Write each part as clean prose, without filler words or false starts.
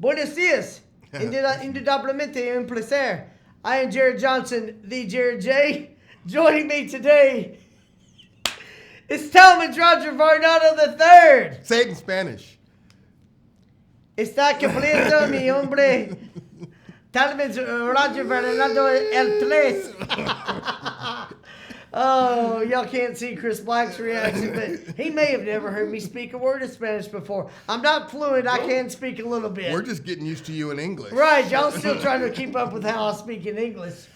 Buenos dias. Indudablemente un placer. I am Jared Johnson, the Jared J. Joining me today is Talmadge Rodger Varnado III. Say it in Spanish. Está completo, mi hombre. Talmadge Rodger Varnado el tres. Oh, y'all can't see Chris Black's reaction, but he may have never heard me speak a word of Spanish before. I'm not fluent. I can speak a little bit. We're just getting used to you in English. Right. Y'all still trying to keep up with how I speak in English.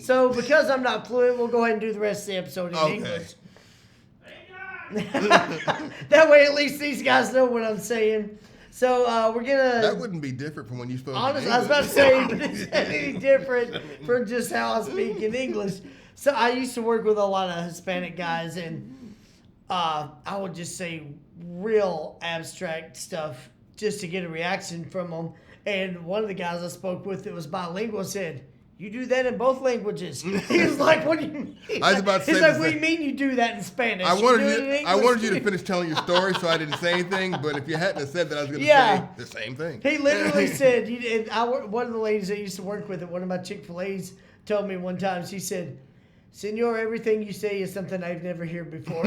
So because I'm not fluent, we'll go ahead and do the rest of the episode in English. That way at least these guys know what I'm saying. So we're gonna. That wouldn't be different from when you spoke. Honestly, in I was English. about to say, but it's any different from just how I speak in English. So I used to work with a lot of Hispanic guys, and I would just say real abstract stuff just to get a reaction from them. And one of the guys I spoke with that was bilingual said, "You do that in both languages." He was like, "What do you mean?" I was about to say He's like, the "What do same. you mean you do that in Spanish?" I You wanted do it in you. I English wanted you to too." finish telling your story, so I didn't say anything. But if you hadn't have said that, I was going to Yeah. say the same thing. He literally said, one of the ladies I used to work with at one of my Chick-fil-A's told me one time, she said, "Senor, everything you say is something I've never heard before."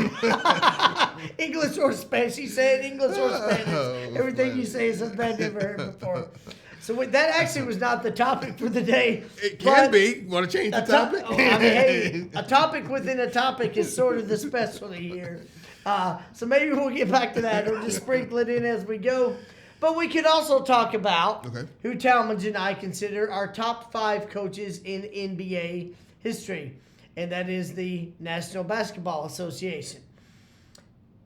English or Spanish. She said English or Spanish. Oh, Everything funny. you say is something I've never heard before. So that actually was not the topic for the day. It can but be. Want to change the topic? Hey, a topic within a topic is sort of the specialty here. So maybe we'll get back to that or just sprinkle it in as we go. But we could also talk about who Talmadge and I consider our top 5 coaches in NBA history, and that is the National Basketball Association.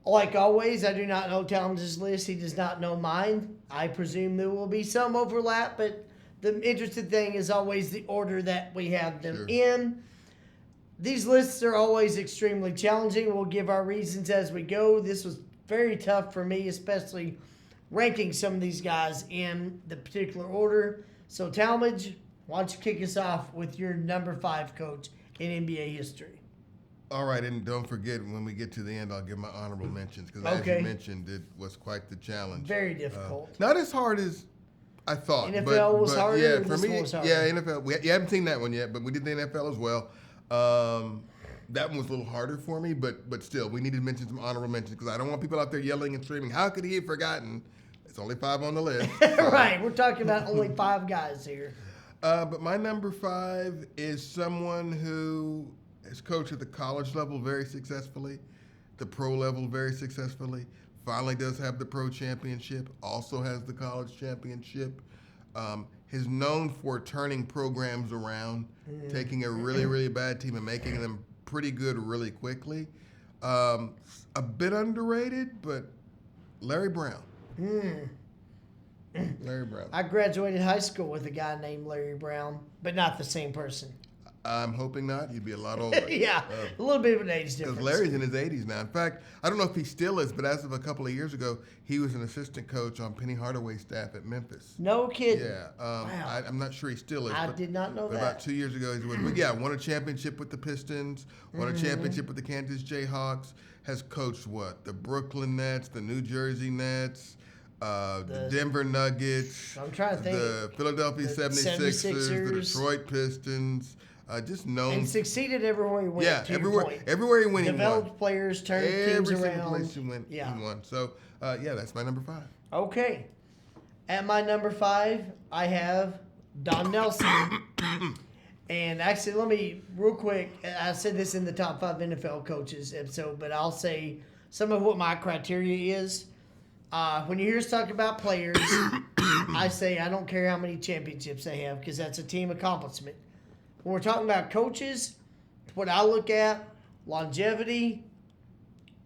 Like always, I do not know Talmadge's list. He does not know mine. I presume there will be some overlap, but the interesting thing is always the order that we have them in. These lists are always extremely challenging. We'll give our reasons as we go. This was very tough for me, especially ranking some of these guys in the particular order. So, Talmadge, why don't you kick us off with your number 5 coach in NBA history? All right, and don't forget, when we get to the end, I'll give my honorable mentions, because as you mentioned, it was quite the challenge. Very difficult. Not as hard as I thought. NFL was harder. Yeah, for this me, was harder. yeah, NFL. You haven't seen that one yet, but we did the NFL as well. That one was a little harder for me, but still, we need to mention some honorable mentions, because I don't want people out there yelling and screaming, "How could he have forgotten?" It's only 5 on the list. So. Right, we're talking about only 5 guys here. But my number 5 is someone who has coached at the college level very successfully, the pro level very successfully, finally does have the pro championship, also has the college championship, is known for turning programs around, taking a really, really bad team and making them pretty good really quickly. A bit underrated, but Larry Brown. Larry Brown. I graduated high school with a guy named Larry Brown, but not the same person. I'm hoping not. You'd be a lot older. Yeah, a little bit of an age difference. Because Larry's in his 80s now. In fact, I don't know if he still is, but as of a couple of years ago, he was an assistant coach on Penny Hardaway's staff at Memphis. No kidding. Yeah. Wow. I'm not sure he still is. I did not know that. About 2 years ago, he was. But yeah, won a championship with the Pistons, won a championship with the Kansas Jayhawks, has coached what? The Brooklyn Nets, the New Jersey Nets, the Denver Nuggets. I'm trying to think. The Philadelphia 76ers, the Detroit Pistons. Just known. And succeeded everywhere he went. Yeah, everywhere he went, he won. Developed players, turned teams around. Every single place he went, he won. So, yeah, that's my number 5. Okay. At my number 5, I have Don Nelson. And actually, let me, real quick, I said this in the top 5 NFL coaches episode, but I'll say some of what my criteria is. When you hear us talk about players, I say I don't care how many championships they have, because that's a team accomplishment. When we're talking about coaches, what I look at, longevity,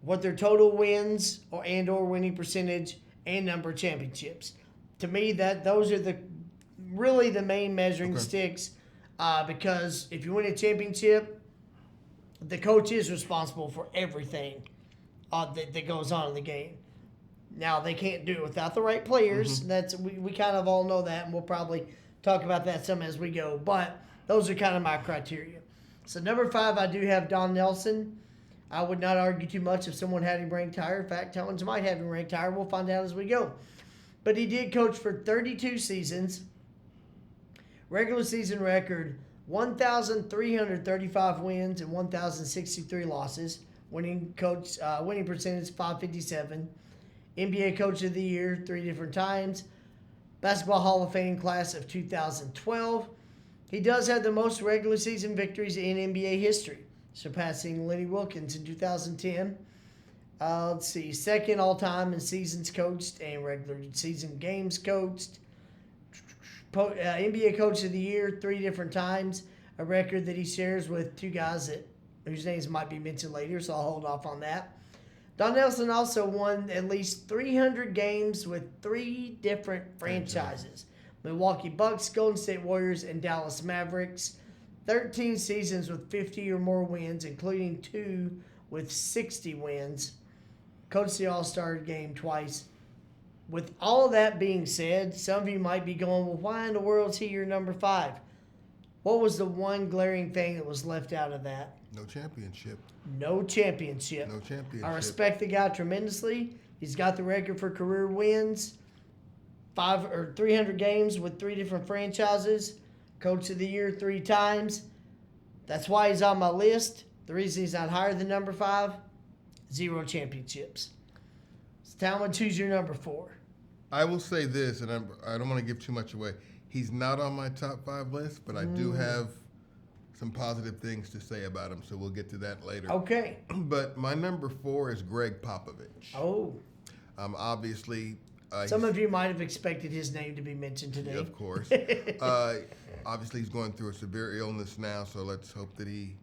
what their total wins or winning percentage, and number of championships. To me, those are really the main measuring sticks, because if you win a championship, the coach is responsible for everything that goes on in the game. Now, they can't do it without the right players. We kind of all know that, and we'll probably talk about that some as we go. But those are kind of my criteria. So number 5, I do have Don Nelson. I would not argue too much if someone had him ranked higher. In fact, Talmadge might have him ranked higher. We'll find out as we go. but he did coach for 32 seasons. Regular season record 1,335 wins and 1,063 losses. Winning percentage 557. NBA Coach of the Year 3 different times. Basketball Hall of Fame class of 2012. He does have the most regular season victories in NBA history, surpassing Lenny Wilkins in 2010. Let's see, second all time in seasons coached and regular season games coached. NBA Coach of the Year 3 different times, a record that he shares with two guys whose names might be mentioned later, so I'll hold off on that. Don Nelson also won at least 300 games with 3 different franchises. Milwaukee Bucks, Golden State Warriors, and Dallas Mavericks. 13 seasons with 50 or more wins, including 2 with 60 wins. Coached the All-Star game twice. With all that being said, some of you might be going, well, why in the world is he your number 5? What was the one glaring thing that was left out of that? No championship. No championship. No championship. I respect the guy tremendously. He's got the record for career wins. 300 games with 3 different franchises. Coach of the Year 3 times. That's why he's on my list. The reason he's not higher than number 5, 0 championships. So Talmadge, who's your number 4? I will say this, and I don't want to give too much away. He's not on my top 5 list, but I do have some positive things to say about him, so we'll get to that later. Okay. But my number 4 is Greg Popovich. Oh. Obviously. Some of you might have expected his name to be mentioned today. Of course. Obviously, he's going through a severe illness now, so let's hope that he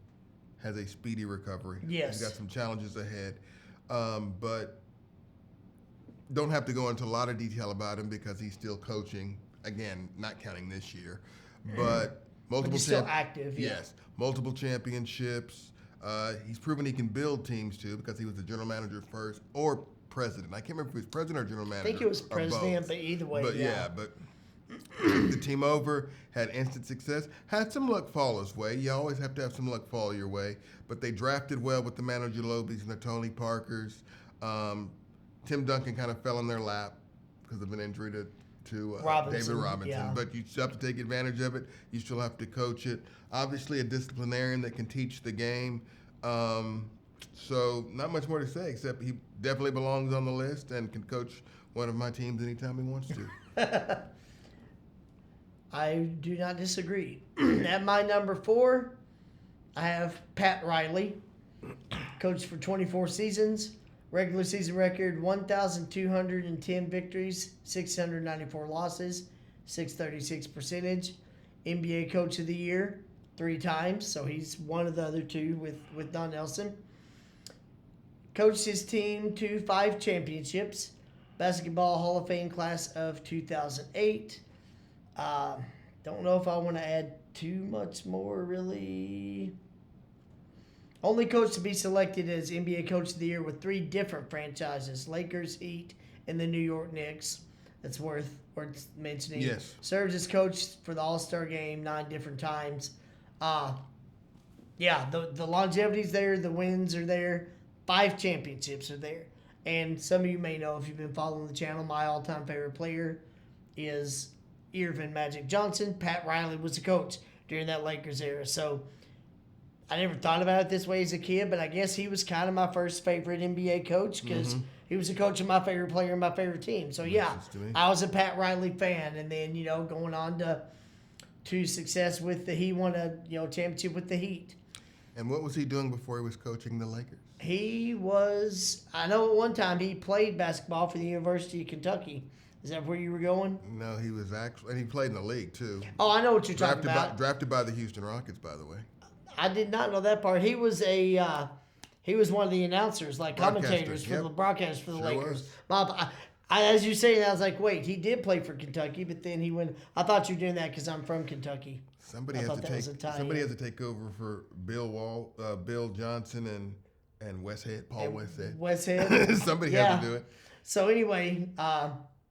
has a speedy recovery. Yes. He's got some challenges ahead. But don't have to go into a lot of detail about him because he's still coaching. Again, not counting this year. But multiple he's still active. Yeah. Yes. Multiple championships. He's proven he can build teams, too, because he was the general manager first or president. I can't remember if he was president or general manager. I think it was president, but either way, but the team over, had instant success, had some luck fall his way. You always have to have some luck fall your way. But they drafted well with the Manu Ginobilis and the Tony Parkers. Tim Duncan kind of fell in their lap because of an injury to David Robinson. Yeah. But you still have to take advantage of it. You still have to coach it. Obviously, a disciplinarian that can teach the game. So not much more to say except he definitely belongs on the list and can coach one of my teams anytime he wants to. I do not disagree. At my number 4, I have Pat Riley, coached for 24 seasons. Regular season record 1,210 victories, 694 losses, 636 percentage. NBA Coach of the Year 3 times, so he's one of the other 2 with Don Nelson. Coached his team to 5 championships. Basketball Hall of Fame class of 2008. Don't know if I want to add too much more, really. Only coach to be selected as NBA Coach of the Year with 3 different franchises: Lakers, Heat, and the New York Knicks. That's worth mentioning. Yes. Served as coach for the All-Star Game 9 different times. The longevity's there. The wins are there. 5 championships are there. And some of you may know, if you've been following the channel, my all-time favorite player is Irvin Magic Johnson. Pat Riley was the coach during that Lakers era. So I never thought about it this way as a kid, but I guess he was kind of my first favorite NBA coach because he was the coach of my favorite player and my favorite team. So, yeah, I was a Pat Riley fan. And then, going on to success with he won a championship with the Heat. And what was he doing before he was coaching the Lakers? He was, I know at one time he played basketball for the University of Kentucky. Is that where you were going? No, he was actually, and he played in the league too. Oh, I know what you're talking about. Drafted by the Houston Rockets, by the way. I did not know that part. He was one of the announcers, like commentators for the broadcast for the Lakers. Bob, as you say, I was like, wait, he did play for Kentucky, but then he went. I thought you were doing that because I'm from Kentucky. Somebody has to take over for Bill Johnson and Westhead, Paul Westhead. Westhead. Somebody has to do it. So anyway,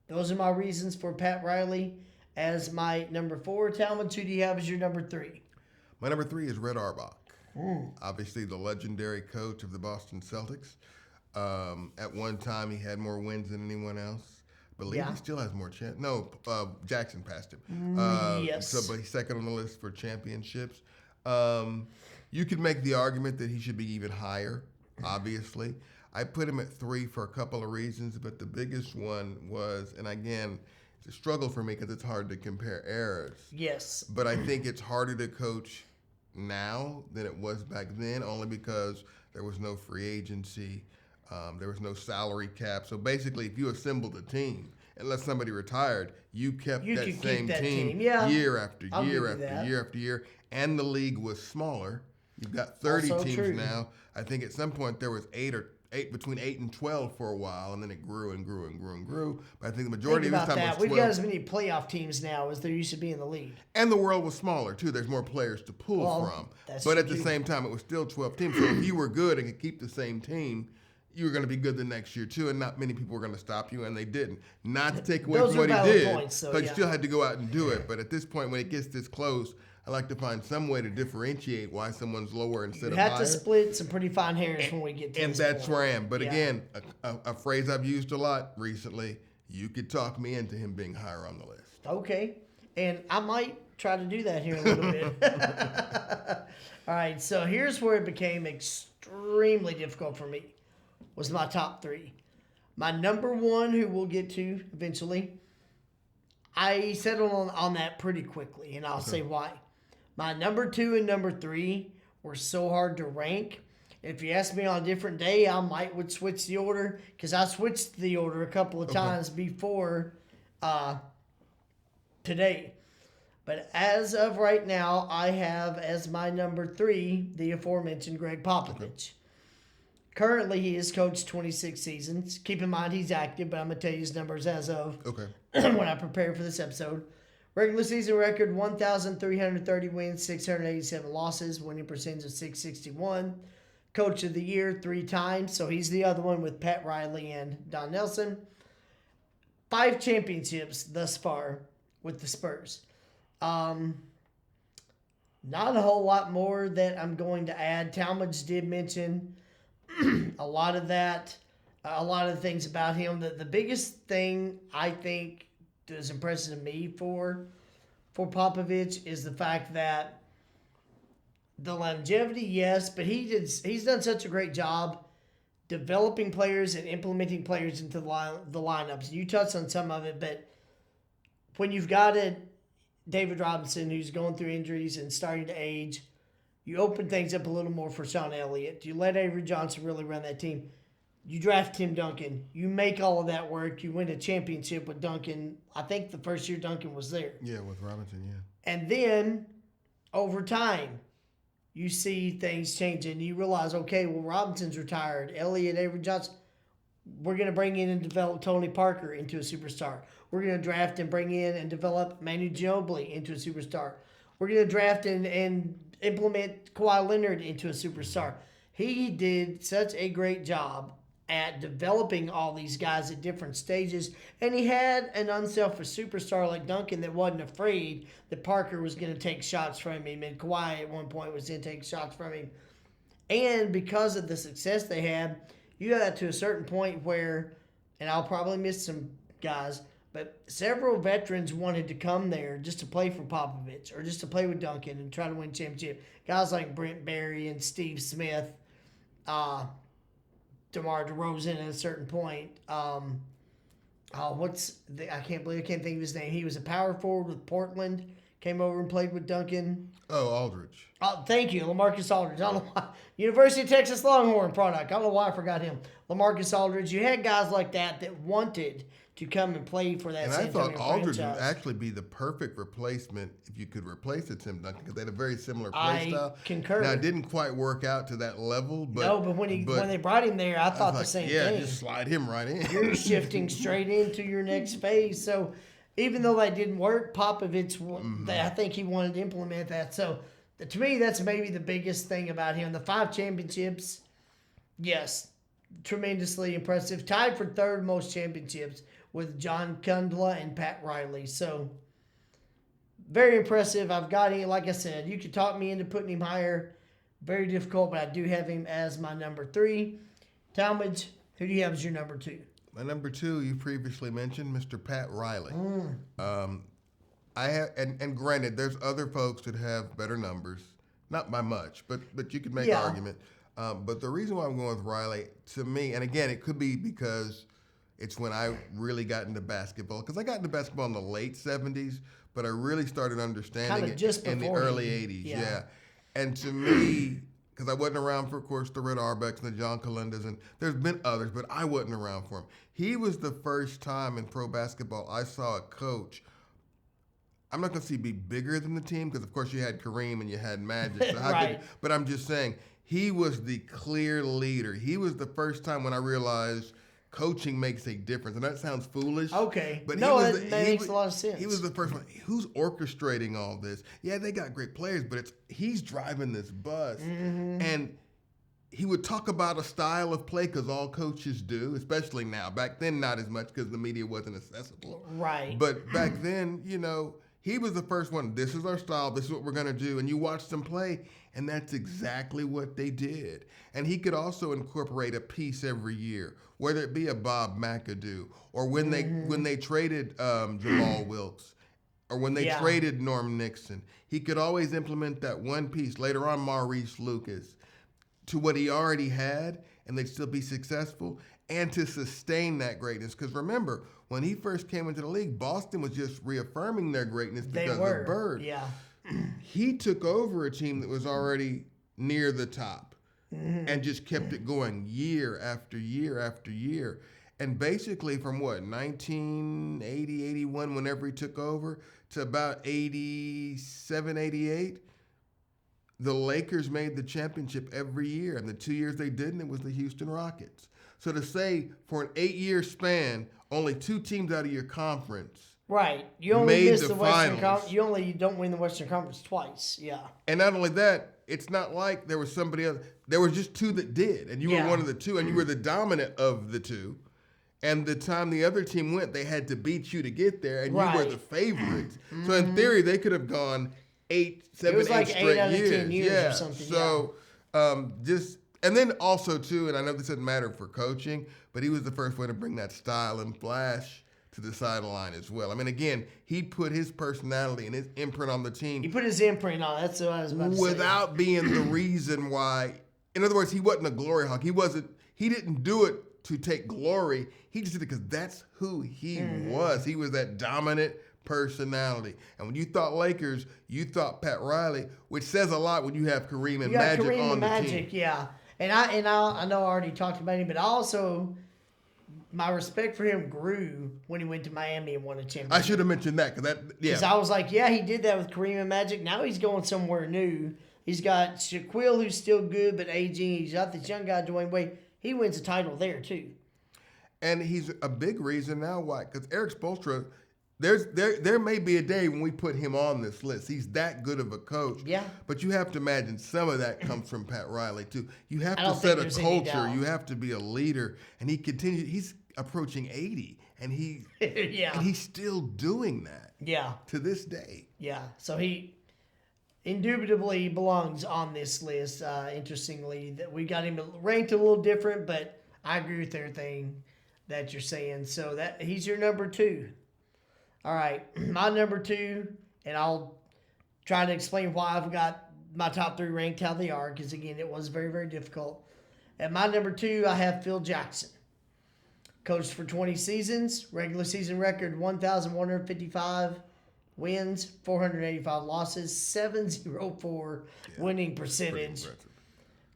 those are my reasons for Pat Riley as my number 4. Talmadge, who do you have as your number 3? My number 3 is Red Auerbach. Obviously the legendary coach of the Boston Celtics. At one time, he had more wins than anyone else. believe Yeah. he still has more chance. No, Jackson passed him. Yes. So, but he's second on the list for championships. You could make the argument that he should be even higher, obviously. I put him at 3 for a couple of reasons, but the biggest one was, and again, it's a struggle for me because it's hard to compare eras. Yes. But I think it's harder to coach now than it was back then, only because there was no free agency, there was no salary cap. So basically, if you assembled a team, unless somebody retired, you kept You that could keep same that team team. Yeah. year after I'll give year you after that. year after year, and the league was smaller. You've got 30 Also teams true. now. I think at some point there was between 8 and 12 for a while, and then it grew and grew and grew and grew. But I think the majority Think of the about time that. was 12. We've got as many playoff teams now as there used to be in the league. And the world was smaller, too. There's more players to pull from. That's But at the true. same time, it was still 12 teams. So if you were good and could keep the same team, you were going to be good the next year, too. And not many people were going to stop you, and they didn't. Not to take away Those from are what he valid did, points, though, but you yeah. still had to go out and do it. But at this point, when it gets this close, I like to find some way to differentiate why someone's lower instead You of have higher. to split some pretty fine hairs when we get to And this that's point. where I am. But Yeah. again, a phrase I've used a lot recently, you could talk me into him being higher on the list. Okay. And I might try to do that here in a little bit. All right. So here's where it became extremely difficult for me. Was my top 3. My number 1, who we'll get to eventually, I settled on that pretty quickly, and I'll say why. My number 2 and number 3 were so hard to rank. If you ask me on a different day, I would switch the order, because I switched the order a couple of times before today. But as of right now, I have as my number 3 the aforementioned Greg Popovich. Currently, he has coached 26 seasons. Keep in mind he's active, but I'm going to tell you his numbers as of when I prepared for this episode. Regular season record, 1,330 wins, 687 losses, winning percentage of .661. Coach of the year 3 times, so he's the other one with Pat Riley and Don Nelson. 5 championships thus far with the Spurs. Not a whole lot more that I'm going to add. Talmadge did mention a lot of that, a lot of the things about him. The biggest thing I think that is impressive to me for Popovich is the fact that the longevity, yes, but he's done such a great job developing players and implementing players into the lineups. You touched on some of it, but when you've got David Robinson, who's going through injuries and starting to age, you open things up a little more for Sean Elliott. You let Avery Johnson really run that team. You draft Tim Duncan. You make all of that work. You win a championship with Duncan. I think the first year Duncan was there. Yeah, with Robinson, yeah. And then, over time, you see things changing. You realize, okay, well, Robinson's retired. Elliott, Avery Johnson, we're going to bring in and develop Tony Parker into a superstar. We're going to draft and bring in and develop Manu Ginobili into a superstar. We're going to draft and implement Kawhi Leonard into a superstar. He did such a great job at developing all these guys at different stages, and he had an unselfish superstar like Duncan that wasn't afraid that Parker was going to take shots from him, and Kawhi at one point was going to take shots from him. And because of the success they had, you got to a certain point where, and I'll probably miss some guys, but several veterans wanted to come there just to play for Popovich or just to play with Duncan and try to win championship. Guys like Brent Barry and Steve Smith, DeMar DeRozan at a certain point. I can't think of his name. He was a power forward with Portland. Came over and played with Duncan. Oh, Aldridge. Thank you, LaMarcus Aldridge. I don't know why. University of Texas Longhorn product. I don't know why I forgot him. LaMarcus Aldridge. You had guys like that wanted to come and play for that And San I thought Antonio Aldridge franchise. would actually be the perfect replacement if you could replace it, Tim Duncan, because they had a very similar play I style. concur. Now, it didn't quite work out to that level, but No, but when they brought him there, I thought was the same yeah, thing. just slide him right in. You're shifting straight into your next phase. So even though that didn't work, Popovich, I think he wanted to implement that. So to me, that's maybe the biggest thing about him. The 5 championships, yes, tremendously impressive. Tied for third most championships with John Kundla and Pat Riley. So very impressive. I've got him, like I said, you could talk me into putting him higher. Very difficult, but I do have him as my number 3. Talmadge, who do you have as your number 2? My number 2, you previously mentioned, Mr. Pat Riley. I have, and granted, there's other folks that have better numbers, not by much, but you could make an argument. But the reason why I'm going with Riley, to me, and again, it could be because it's when I really got into basketball. Because I got into basketball in the late 70s, but I really started understanding it just in the early 80s. Yeah. And to me, because I wasn't around for, of course, the Red Auerbachs and the John Kalendas, and there's been others, but I wasn't around for him. He was the first time in pro basketball I saw a coach. I'm not going to say be bigger than the team because, of course, you had Kareem and you had Magic. So right. But I'm just saying, he was the clear leader. He was the first time when I realized coaching makes a difference. And that sounds foolish. Okay. But that makes a lot of sense. He was the first one. Who's orchestrating all this? Yeah, they got great players, but he's driving this bus. Mm-hmm. And he would talk about a style of play because all coaches do, especially now. Back then, not as much because the media wasn't accessible. Right. But back then, he was the first one. This is our style. This is what we're going to do. And you watched them play, and that's exactly what they did. And he could also incorporate a piece every year, whether it be a Bob McAdoo or when they traded Jamal Wilkes or when they traded Norm Nixon. He could always implement that one piece. Later on, Maurice Lucas, to what he already had, and they'd still be successful, and to sustain that greatness. Because remember, when he first came into the league, Boston was just reaffirming their greatness because of Bird. Yeah. He took over a team that was already near the top and just kept it going year after year after year. And basically from 1980, 81, whenever he took over, to about 87, 88, the Lakers made the championship every year. And the 2 years they didn't, it was the Houston Rockets. So to say for an 8-year span, only 2 teams out of your conference right. You only miss the Western finals. Conference. You only don't win the Western Conference twice. Yeah. And not only that, it's not like there was somebody else. There were just 2 that did, and you were one of the 2, and you were the dominant of the 2. And the time the other team went, they had to beat you to get there, and you were the favorites. So in theory, they could have gone 8, 7, 8 like straight 8 out of years. 10 years or something. So and then also too, and I know this doesn't matter for coaching, but he was the first one to bring that style and flash to the sideline as well. I mean, again, he put his personality and his imprint on the team. He put his imprint on. That's what I was about to say. Without being the reason why. In other words, he wasn't a glory hawk. He didn't do it to take glory. He just did it because that's who he was. He was that dominant personality. And when you thought Lakers, you thought Pat Riley, which says a lot when you have Kareem and Magic on the team. Yeah. And I know I already talked about him, but also my respect for him grew when he went to Miami and won a championship. I should have mentioned that because I was like, he did that with Kareem and Magic. Now he's going somewhere new. He's got Shaquille, who's still good but aging. He's got this young guy, Dwayne Wade. He wins a title there too. And he's a big reason now why, because Eric Spoelstra, there may be a day when we put him on this list. He's that good of a coach. Yeah. But you have to imagine some of that comes from Pat Riley too. You have to set a culture. You have to be a leader. And he's approaching 80, and and he's still doing that. Yeah. To this day. Yeah. So he indubitably belongs on this list. Interestingly, that we got him ranked a little different, but I agree with everything that you're saying. So that he's your number 2. All right, my number 2, and I'll try to explain why I've got my top 3 ranked how they are, because again, it was very, very difficult. At my number 2, I have Phil Jackson. Coached for 20 seasons, regular season record 1,155 wins, 485 losses, 704 winning percentage.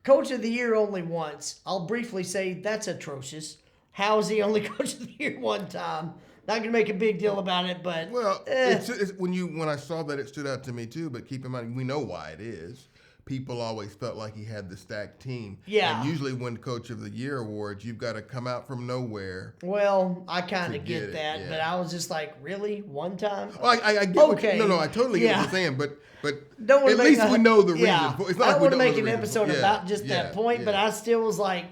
Coach of the year only once. I'll briefly say that's atrocious. How is he only coach of the year one time? Not going to make a big deal about it, but... Well, it's when I saw that, it stood out to me, too. But keep in mind, we know why it is. People always felt like he had the stacked team. Yeah. And usually when Coach of the Year awards, you've got to come out from nowhere. Well, I kind of get that, but I was just like, really? One time? Well, I get okay. I totally get what you're saying, but at least we know the reason. Yeah. It's not I like don't want to we make don't an know the episode reason. about just that point, but I still was like,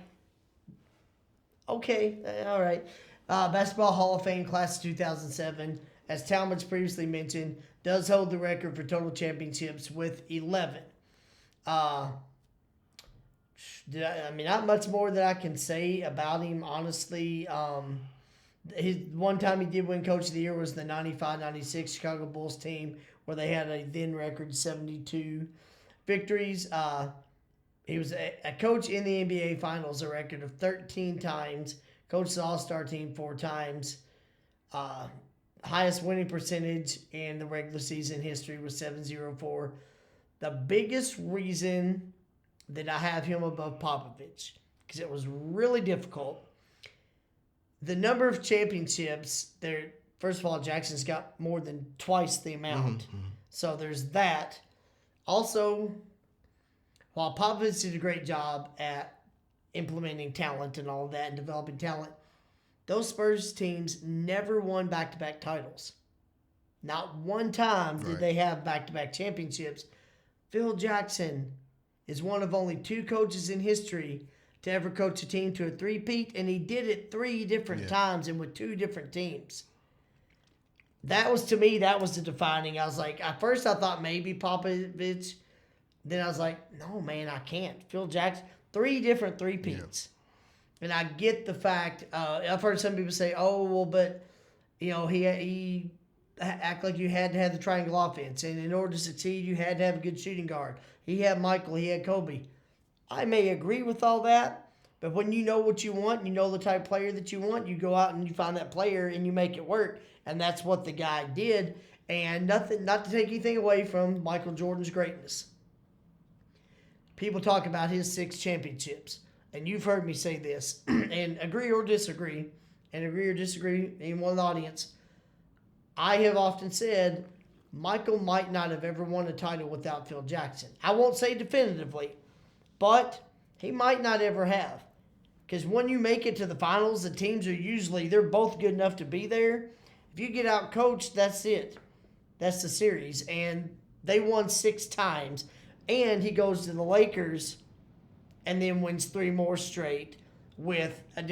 okay, all right. Basketball Hall of Fame class of 2007, as Talmadge previously mentioned, does hold the record for total championships with 11. I mean, not much more that I can say about him, honestly. His one time he did win Coach of the Year was the 95-96 Chicago Bulls team, where they had a then record 72 victories. He was a coach in the NBA Finals, a record of 13 times. Coached the All-Star team 4 times. Highest winning percentage in the regular season history was .704. The biggest reason that I have him above Popovich, because it was really difficult. The number of championships, first of all, Jackson's got more than twice the amount. So there's that. Also, while Popovich did a great job at implementing talent and all of that and developing talent, those Spurs teams never won back-to-back titles. Not one time did they have back-to-back championships. Phil Jackson is one of only 2 coaches in history to ever coach a team to a three-peat, and he did it 3 different times and with 2 different teams. That was, to me, that was the defining. I was like, at first I thought maybe Popovich. Then I was like, no, man, I can't. Phil Jackson, 3 different three-peats. Yeah. And I get the fact, I've heard some people say, oh, well, but, he act like you had to have the triangle offense. And in order to succeed, you had to have a good shooting guard. He had Michael, he had Kobe. I may agree with all that, but when you know what you want, and you know the type of player that you want, you go out and you find that player and you make it work. And that's what the guy did. And nothing, not to take anything away from Michael Jordan's greatness. People talk about his 6 championships. And you've heard me say this, and agree or disagree, anyone in the audience, I have often said Michael might not have ever won a title without Phil Jackson. I won't say definitively, but he might not ever have. Because when you make it to the finals, the teams are usually, they're both good enough to be there. If you get out coached, that's it. That's the series. And they won 6 times. And he goes to the Lakers and then wins 3 more straight with a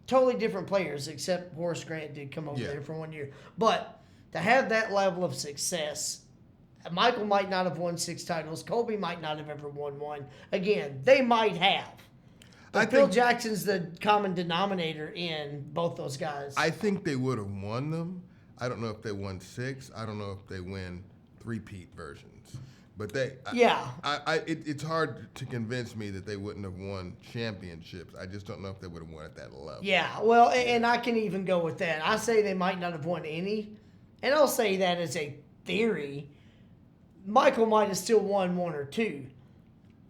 totally different players, except Horace Grant did come over there for 1 year. But to have that level of success, Michael might not have won 6 titles. Kobe might not have ever won 1. Again, they might have. But Phil Jackson's the common denominator in both those guys. I think they would have won them. I don't know if they won 6. I don't know if they win three-peat versions. But it's hard to convince me that they wouldn't have won championships. I just don't know if they would have won at that level. Yeah, well, and I can even go with that. I say they might not have won any, and I'll say that as a theory. Michael might have still won 1 or 2.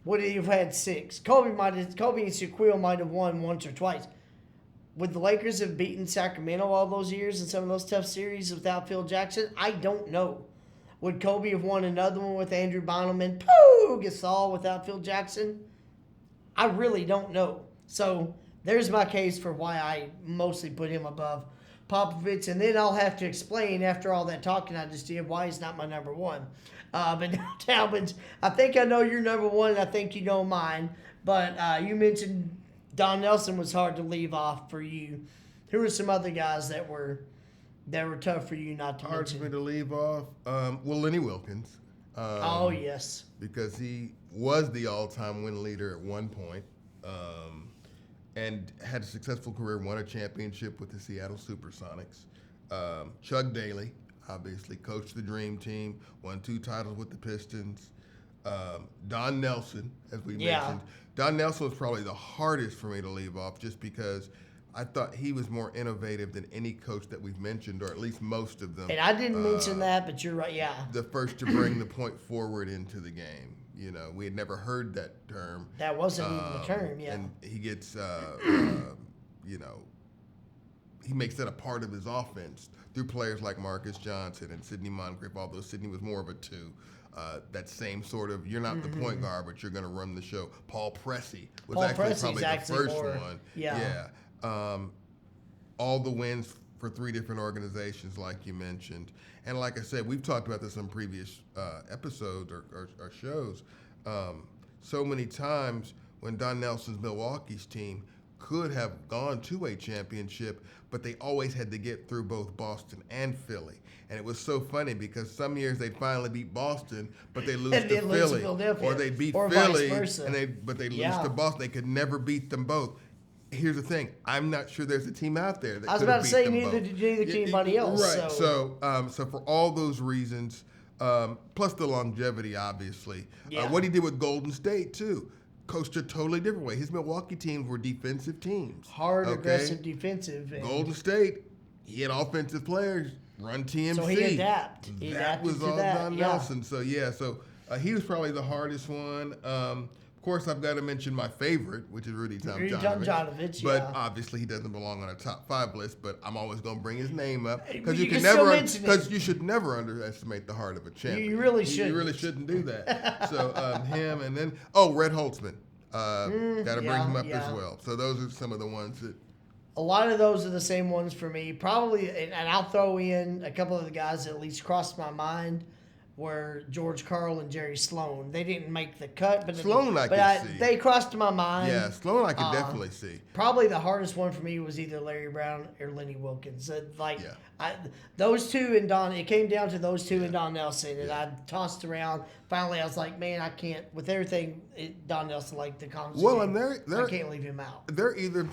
Would he have had 6? Kobe and Shaquille might have won once or twice. Would the Lakers have beaten Sacramento all those years in some of those tough series without Phil Jackson? I don't know. Would Kobe have won another one with Andrew Bynum and Gasol without Phil Jackson? I really don't know. So there's my case for why I mostly put him above Popovich. And then I'll have to explain after all that talking I just did why he's not my number 1. But now, Talmadge, I think I know your number 1 and I think you know mine. But you mentioned Don Nelson was hard to leave off for you. Who are some other guys that were tough for you not to Hard mention? for me to leave off. Lenny Wilkins. Oh, yes. Because he was the all-time win leader at one point, and had a successful career, won a championship with the Seattle Supersonics. Chuck Daly, obviously, coached the Dream Team, won 2 titles with the Pistons. Don Nelson, as we mentioned. Don Nelson was probably the hardest for me to leave off just because I thought he was more innovative than any coach that we've mentioned, or at least most of them. And I didn't mention that, but you're right, yeah. The first to bring the point forward into the game. We had never heard that term. That wasn't even the term, yeah. And he gets, he makes that a part of his offense through players like Marcus Johnson and Sidney Moncrief, although Sidney was more of a 2. That same sort of, you're not the point guard, but you're going to run the show. Paul Pressey was probably the first one. Yeah. All the wins for 3 different organizations, like you mentioned. And like I said, we've talked about this on previous episodes or shows. So many times when Don Nelson's Milwaukee's team could have gone to a championship, but they always had to get through both Boston and Philly. And it was so funny because some years they'd finally beat Boston, but they lose And to then lose to Philly, Philadelphia, or they beat or vice Philly, versa. but they lose Yeah. to Boston. They could never beat them both. Here's the thing: I'm not sure there's a team out there that I was could about have to beat say them neither both. did anybody else. Right. So for all those reasons, plus the longevity, obviously, Yeah. what he did with Golden State too, coached a totally different way. His Milwaukee teams were defensive teams, hard, okay? aggressive, defensive. And Golden State, he had offensive players run TMC. so he adapted. He That adapted was to all that. Don Yeah. Nelson. So he was probably the hardest one. Of course, I've got to mention my favorite, which is Rudy Tomjanovich. Yeah. But obviously, he doesn't belong on a top 5 list. But I'm always going to bring his name up because You you can can still never, mention it. because you should never underestimate the heart of a champion. You really shouldn't. You really shouldn't do that. So him, and then Red Holtzman. Got to bring him up as well. So those are some of the ones that. A lot of those are the same ones for me. Probably, and I'll throw in a couple of the guys that at least crossed my mind were George Karl and Jerry Sloan. They didn't make the cut, but Sloan I could see. they crossed my mind. Yeah, Sloan I could definitely see. Probably the hardest one for me was either Larry Brown or Lenny Wilkins. Those two and Don. It came down to those two and Don Nelson, and I tossed around. Finally, I was like, man, I can't. With everything Don Nelson like the conversation. Well, and I can't leave him out. They're either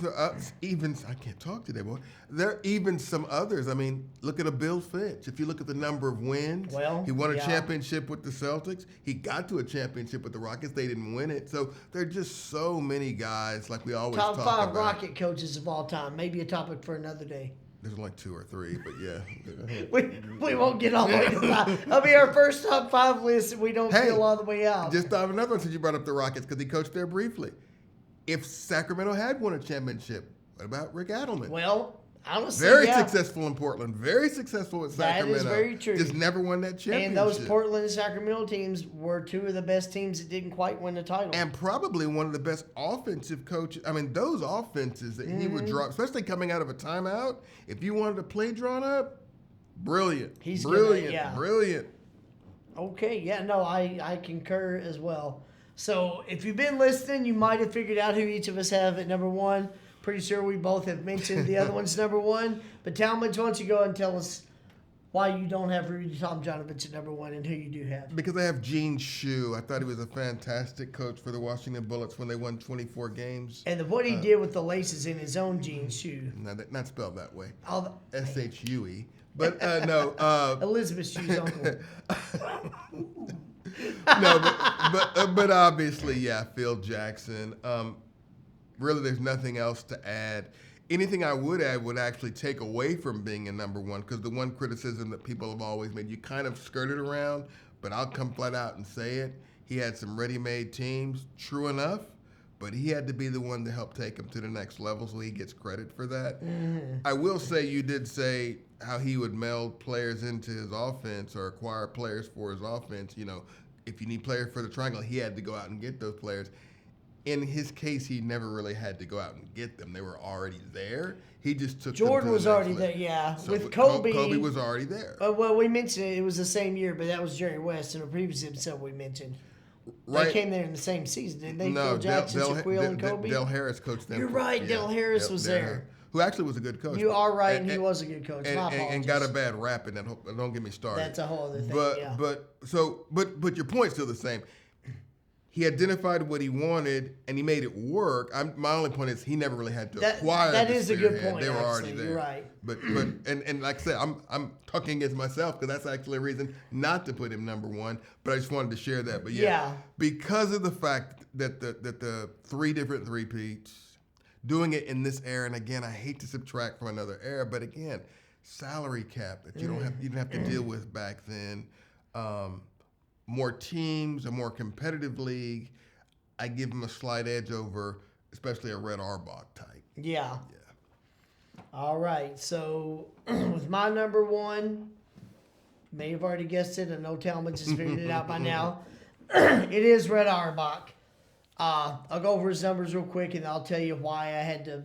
even. I can't talk today, boy. There even some others. I mean, look at a Bill Finch. If you look at the number of wins, he won a championship with the Celtics. He got to a championship with the Rockets. They didn't win it. So there are just so many guys, like we always Top talk 5 about. Rocket coaches of all time. Maybe a topic for another day. There's like 2 or 3, but yeah. we won't get all the way to 5. That'll be our first top 5 list, and we don't feel all the way out. Just thought of another one since you brought up the Rockets because he coached there briefly. If Sacramento had won a championship, what about Rick Adelman? Well, honestly, very successful in Portland, very successful at Sacramento. That is very true. Just never won that championship. And those Portland and Sacramento teams were 2 of the best teams that didn't quite win the title. And probably one of the best offensive coaches. I mean, those offenses that he would draw, especially coming out of a timeout, if you wanted a play drawn up, brilliant. He's brilliant. Brilliant. Okay, yeah, no, I concur as well. So if you've been listening, you might have figured out who each of us have at number 1. Pretty sure we both have mentioned the other one's number 1. But Talmadge, why don't you go and tell us why you don't have Rudy Tomjanovich at number 1 and who you do have? Because I have Gene Shue. I thought he was a fantastic coach for the Washington Bullets when they won 24 games. And what he did with the laces in his own Gene Shue. Not spelled that way. S-H-U-E. But no. Elizabeth Shue's uncle. No, but obviously, yeah, Phil Jackson. Really, there's nothing else to add. Anything I would add would actually take away from being a number 1, because the one criticism that people have always made, you kind of skirted around, but I'll come flat out and say it. He had some ready-made teams, true enough, but he had to be the one to help take him to the next level, so he gets credit for that. Mm-hmm. I will say, you did say how he would meld players into his offense or acquire players for his offense. You know, if you need players for the triangle, he had to go out and get those players. In his case, he never really had to go out and get them. They were already there. He just took Jordan them to was the next already level. there, yeah. So with Kobe. Kobe was already there. Well, we mentioned it was the same year, but that was Jerry West in a previous episode we mentioned. Right. They came there in the same season, didn't they? No, Phil Jackson, Shaquille, and Kobe? Del Harris coached them. You're right, Del Harris was there. Who actually was a good coach. You are right, and he was a good coach. And got a bad rap, and don't get me started. That's a whole other thing, But your point's still the same. He identified what he wanted, and he made it work. My only point is he never really had to acquire. That the is a good spearhead. point. They were actually. already there. You're right. But like I said, I'm talking against myself because that's actually a reason not to put him number 1. But I just wanted to share that. But yeah. Because of the fact that the 3 different three-peats, doing it in this era, and again, I hate to subtract from another era, but again, salary cap that you didn't have to deal with back then. More teams, a more competitive league. I give him a slight edge over, especially a Red Auerbach type. Yeah. All right. So with my number 1, may have already guessed it. I know Talmadge has figured it out by now. It is Red Auerbach. I'll go over his numbers real quick, and I'll tell you why I had to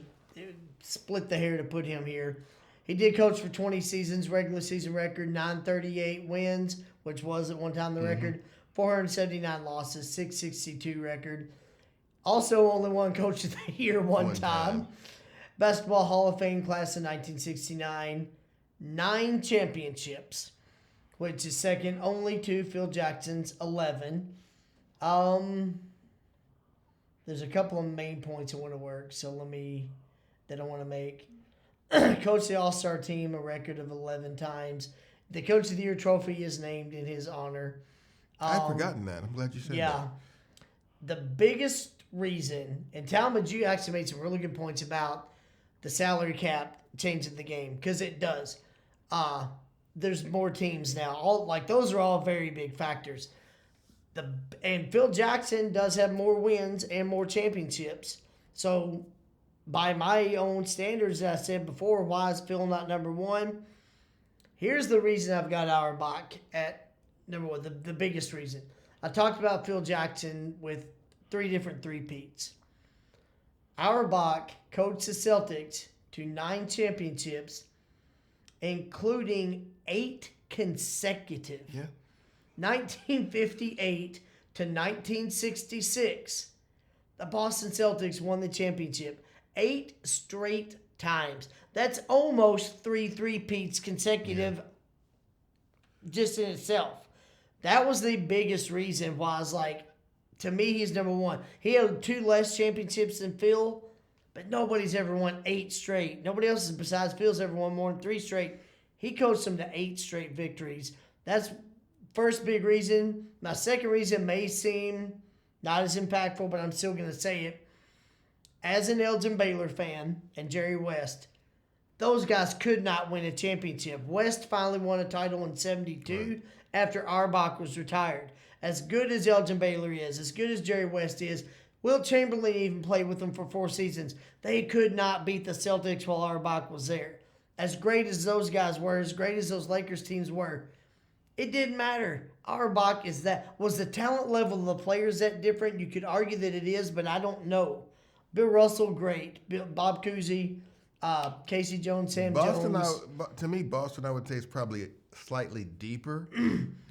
split the hair to put him here. He did coach for 20 seasons, regular season record, 938 wins, which was at one time the record, 479 losses, 662 record. Also, only won Coach of the Year one One time. time. Basketball Hall of Fame class in 1969. 9 championships, which is second only to Phil Jackson's 11. There's a couple of main points I want to work, that I want to make. Coach the All-Star team, a record of 11 times. The Coach of the Year trophy is named in his honor. I'd forgotten that. I'm glad you said that. Yeah. The biggest reason, and Talmadge, you actually made some really good points about the salary cap changing the game, because it does. There's more teams now. Those are all very big factors. And Phil Jackson does have more wins and more championships. So, by my own standards, as I said before, why is Phil not number one? Here's the reason I've got Auerbach at number one, the biggest reason. I talked about Phil Jackson with 3 different three-peats. Auerbach coached the Celtics to 9 championships, including 8 consecutive. Yeah. 1958 to 1966, the Boston Celtics won the championship 8 straight times. That's almost 3 three-peats consecutive just in itself. That was the biggest reason why I was like, to me, he's number one. He had 2 less championships than Phil, but nobody's ever won 8 straight. Nobody else besides Phil's ever won more than 3 straight. He coached them to 8 straight victories. That's first big reason. My second reason may seem not as impactful, but I'm still going to say it. As an Elgin Baylor fan and Jerry West, those guys could not win a championship. West finally won a title in 72 after Auerbach was retired. As good as Elgin Baylor is, as good as Jerry West is, Wilt Chamberlain even played with them for 4 seasons. They could not beat the Celtics while Auerbach was there. As great as those guys were, as great as those Lakers teams were, it didn't matter. Auerbach was the talent level of the players that different? You could argue that it is, but I don't know. Bill Russell, great. Bob Cousy, Casey Jones, Sam Jones. To me, Boston, I would say, is probably slightly deeper.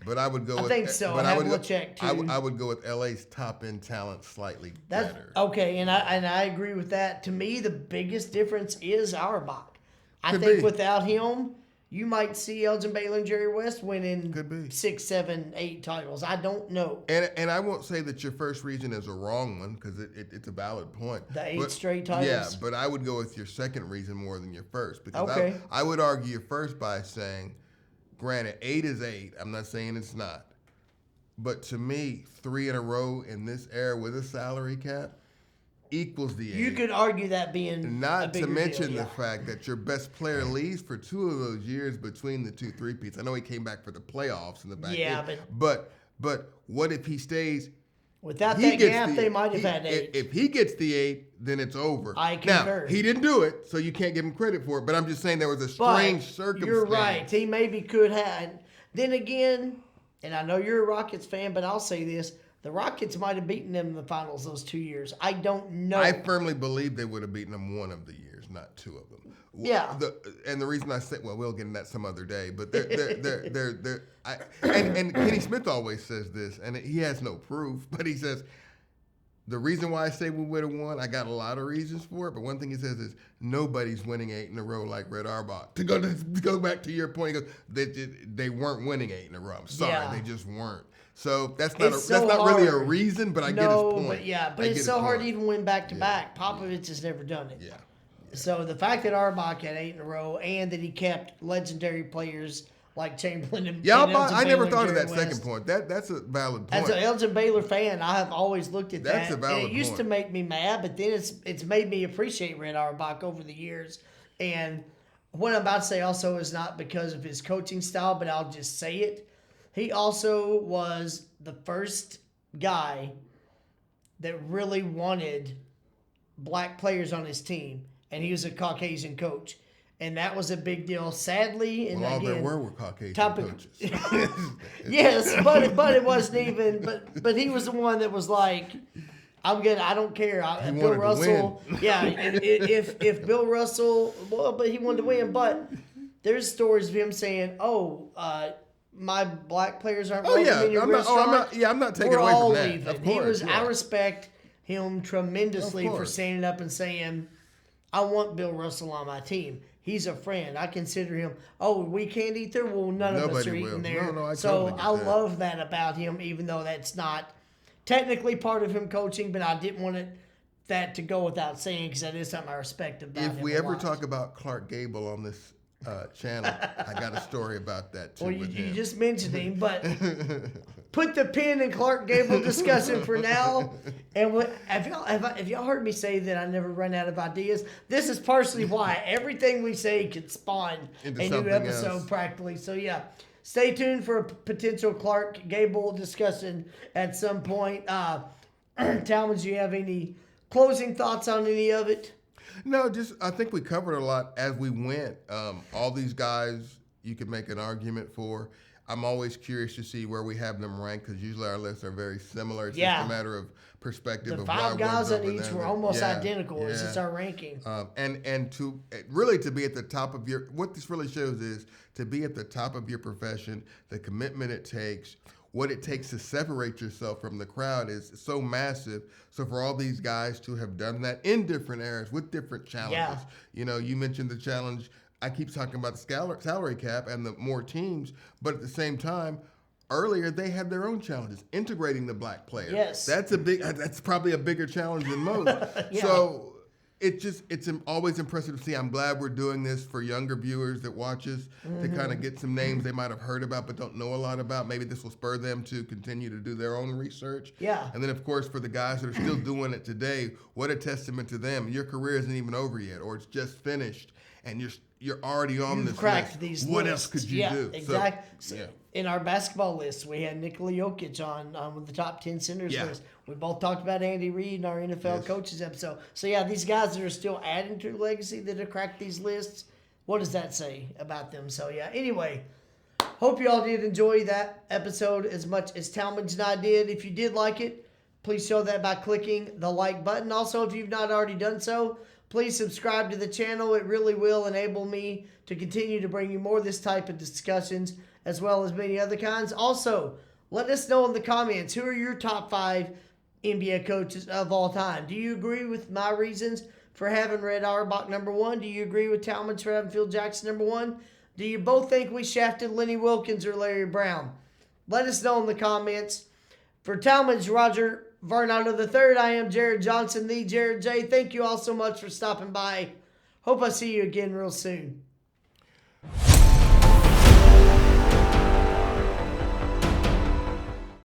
But I would go with... I think so. I would check, too. I would go with LA's top-end talent slightly better. Okay, and I agree with that. To me, the biggest difference is Auerbach. I think without him, you might see Elgin Baylor and Jerry West winning 6, 7, 8 titles. I don't know. And I won't say that your first reason is a wrong one, because it's a valid point. The 8 straight titles? Yeah, but I would go with your second reason more than your first. Because okay. I would argue your first by saying, granted, 8 is 8. I'm not saying it's not. But to me, 3 in a row in this era with a salary cap equals the 8. You could argue that being not to mention deal, the fact that your best player leaves for 2 of those years between the 2 three-peats. I know he came back for the playoffs in the back end. But what if he stays? Without that gap, they might have had 8. If he gets the 8, then it's over. I concur. Now, he didn't do it, so you can't give him credit for it. But I'm just saying there was a strange circumstance. You're right. He maybe could have. Then again, and I know you're a Rockets fan, but I'll say this. The Rockets might have beaten them in the finals those 2 years. I don't know. I firmly believe they would have beaten them one of the years, not 2 of them. Yeah. And the reason I say, well, we'll get into that some other day, but and Kenny Smith always says this, and he has no proof, but he says, the reason why I say we would have won, I got a lot of reasons for it, but one thing he says is nobody's winning 8 in a row like Red Auerbach. To go back to your point, he goes, they weren't winning 8 in a row. I'm sorry, they just weren't. So that's not really a reason, but I get his point. But it's so hard to even win back to back. Popovich has never done it. Yeah. So the fact that Auerbach had 8 in a row and that he kept legendary players like Chamberlain and I never thought of that West, second point. That's a valid point. As an Elgin Baylor fan, I have always looked at that. That's a valid point. And it used to make me mad, but then it's made me appreciate Red Auerbach over the years. And what I'm about to say also is not because of his coaching style, but I'll just say it. He also was the first guy that really wanted black players on his team, and he was a Caucasian coach. And that was a big deal. Sadly, and all again, there were Caucasian coaches. Yes, but it wasn't even. But he was the one that was like, "I'm good. I don't care." Bill Russell, yeah. If Bill Russell, but he wanted to win. But there's stories of him saying, "Oh, my black players aren't welcome in your restaurant. I'm not taking away from that. Of course, I respect him tremendously Of for course. standing up and saying, I want Bill Russell on my team. He's a friend. I consider him. Oh, we can't eat there? Well, none of us Nobody are will. eating there. No, I so totally get I that. love that about him, even though that's not technically part of him coaching, but I didn't want that to go without saying because that is something I respect about him. If we a ever lot. talk about Clark Gable on this channel, I got a story about that too. Well, with you him. just mentioned him, but put the pin in Clark Gable discussion for now. And if y'all heard me say that I never run out of ideas, this is partially why. Everything we say could spawn Into a new something episode else. practically. So yeah, stay tuned for a potential Clark Gable discussion at some point. Talmadge, do you have any closing thoughts on any of it? No, just I think we covered a lot as we went. All these guys you could make an argument for. I'm always curious to see where we have them ranked because usually our lists are very similar. It's just a matter of perspective The of why 5 guys one's on over each them. were almost Yeah, identical. It's yeah. just our ranking. And to really to be at the top of your, what this really shows is to be at the top of your profession, the commitment it takes, what it takes to separate yourself from the crowd is so massive. So for all these guys to have done that in different eras with different challenges, Yeah. you know, you mentioned the challenge. I keep talking about the salary cap and the more teams, but at the same time, earlier they had their own challenges, integrating the black player. Yes. That's probably a bigger challenge than most. Yeah. So it's always impressive to see. I'm glad we're doing this for younger viewers that watch us to kind of get some names they might have heard about but don't know a lot about. Maybe this will spur them to continue to do their own research. Yeah. And then, of course, for the guys that are still doing it today, what a testament to them. Your career isn't even over yet, or it's just finished, and you're already on You've this cracked list. these What lists. else could you yeah, do? Exactly. So, yeah. In our basketball list, we had Nikola Jokic on with the top 10 centers Yeah. list. We both talked about Andy Reid in our NFL Yes. coaches episode. So, yeah, these guys that are still adding to legacy that have cracked these lists, what does that say about them? So, yeah, anyway, hope you all did enjoy that episode as much as Talmadge and I did. If you did like it, please show that by clicking the like button. Also, if you've not already done so, please subscribe to the channel. It really will enable me to continue to bring you more of this type of discussions as well as many other kinds. Also, let us know in the comments, who are your top 5 NBA coaches of all time? Do you agree with my reasons for having Red Auerbach number 1? Do you agree with Talmadge for having Phil Jackson number 1? Do you both think we shafted Lenny Wilkins or Larry Brown? Let us know in the comments. For Talmadge Rodger Varnado III, I am Jared Johnson, the Jared J. Thank you all so much for stopping by. Hope I see you again real soon.